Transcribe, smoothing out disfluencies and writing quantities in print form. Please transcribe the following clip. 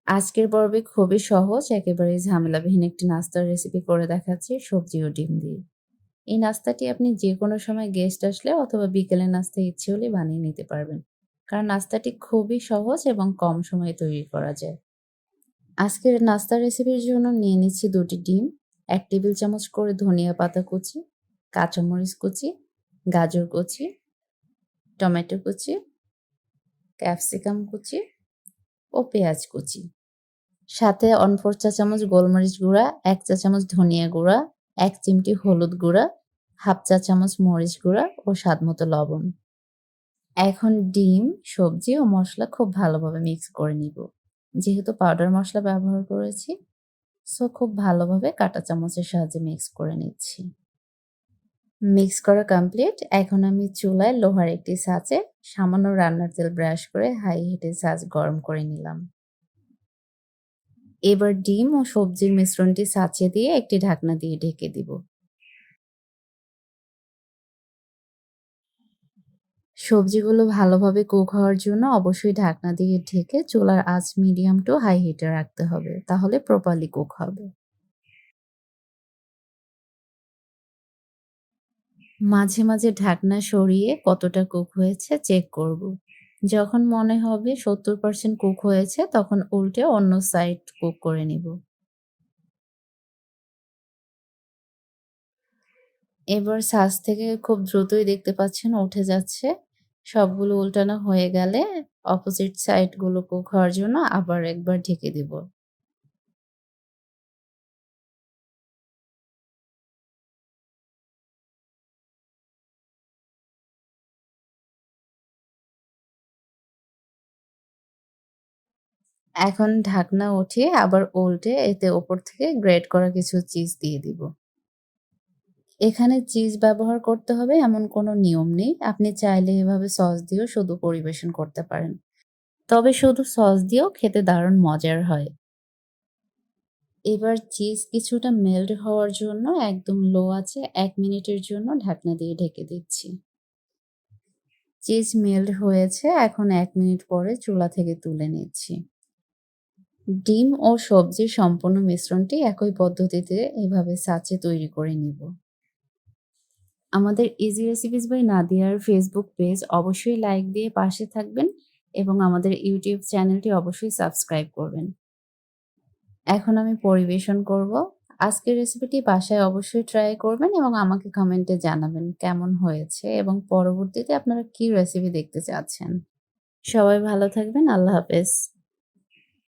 আজকের পর্বে খুবই সহজ, একেবারেই ঝামেলাবিহীন একটি নাস্তার রেসিপি করে দেখাচ্ছি সবজি ও ডিম দিয়ে। এই নাস্তাটি আপনি যেকোনো সময় গেস্ট আসলে অথবা বিকেলের নাস্তায় ইচ্ছে হলে বানিয়ে নিতে পারবেন। কারণ নাস্তাটি খুবই সহজ এবং কম সময়ে তৈরি করা যায়। আজকের নাস্তার রেসিপির জন্য নিয়ে নিচ্ছি ২ টি ডিম, ১ টেবিল চামচ করে ধনিয়া পাতা কুচি, কাঁচামরিচ কুচি, গাজর কুচি, টমেটো কুচি, ক্যাপসিকাম কুচি ও পেঁয়াজ কুচি। সাথে 1/4 চা চামচ গোলমরিচ গুঁড়া, ১ চা চামচ ধনিয়া গুঁড়া, ১ চিমটি হলুদ গুঁড়া, 1/2 চা চামচ মরিচ গুঁড়া ও স্বাদমতো লবণ। এখন ডিম, সবজি ও মসলা খুব ভালোভাবে মিক্স করে নিব। যেহেতু পাউডার মসলা ব্যবহার করেছি, খুব ভালোভাবে কাঁটা চামচের সাহায্যে মিক্স করে নিচ্ছি। মিক্স করা কমপ্লিট। এখন আমি চুলায় লোহার একটি ছাঁচে সামান্য রান্নার তেল ব্রাশ করে হাই হিটে ছাঁচ গরম করে নিলাম। এবার ডিম ও সবজির মিশ্রণটি ছাঁচে দিয়ে একটি ঢাকনা দিয়ে ঢেকে দিব। সবজিগুলো ভালোভাবে কুক হওয়ার জন্য অবশ্যই ঢাকনা দিয়ে ঢেকে চুলার আঁচ মিডিয়াম টু হাই হিটে রাখতে হবে, তাহলে প্রপারলি কুক হবে। মাঝে মাঝে ঢাকনা সরিয়ে কতটা কুক হয়েছে চেক করব। যখন মনে হবে 70% কুক হয়েছে তখন উল্টে অন্য সাইড কুক করে নিব। এবার ছাঁচ থেকে খুব দ্রুতই দেখতে পাচ্ছেন উঠে যাচ্ছে। সবগুলো উল্টানো হয়ে গেলে অপোজিট সাইড গুলো কুক হওয়ার জন্য আবার একবার ঢেকে দিব। এখন ঢাকনা উঠিয়ে আবার উল্টে এতে ওপর থেকে গ্রেট করা কিছু চিজ দিয়ে দিব। এখানে চিজ ব্যবহার করতে হবে এমন কোনো নিয়ম নেই। আপনি চাইলে এভাবে সস দিয়েও শুধু পরিবেশন করতে পারেন। তবে শুধু সস দিয়েও খেতে দারুণ মজার হয়। এবার চিজ কিছুটা মেল্ট হওয়ার জন্য একদম লো আঁচে ১ মিনিটের জন্য ঢাকনা দিয়ে ঢেকে দিচ্ছি। চিজ মেল্ট হয়েছে, এখন ১ মিনিট পরে চুলা থেকে তুলে নিচ্ছি। ডিম ও সবজির সম্পূর্ণ মিশ্রণটি একই পদ্ধতিতে এভাবে ছাঁচে তৈরি করে নিব। আমাদের ইজি রেসিপিস বাই নাদিয়ার ফেসবুক পেজ অবশ্যই লাইক দিয়ে পাশে থাকবেন এবং আমাদের ইউটিউব চ্যানেলটি অবশ্যই সাবস্ক্রাইব করবেন। এখন আমি পরিবেশন করব। আজকের রেসিপিটি বাসায় অবশ্যই ট্রাই করবেন এবং আমাকে কমেন্টে জানাবেন কেমন হয়েছে এবং পরবর্তীতে আপনারা কি রেসিপি দেখতে চাচ্ছেন। সবাই ভালো থাকবেন। আল্লাহ হাফেজ।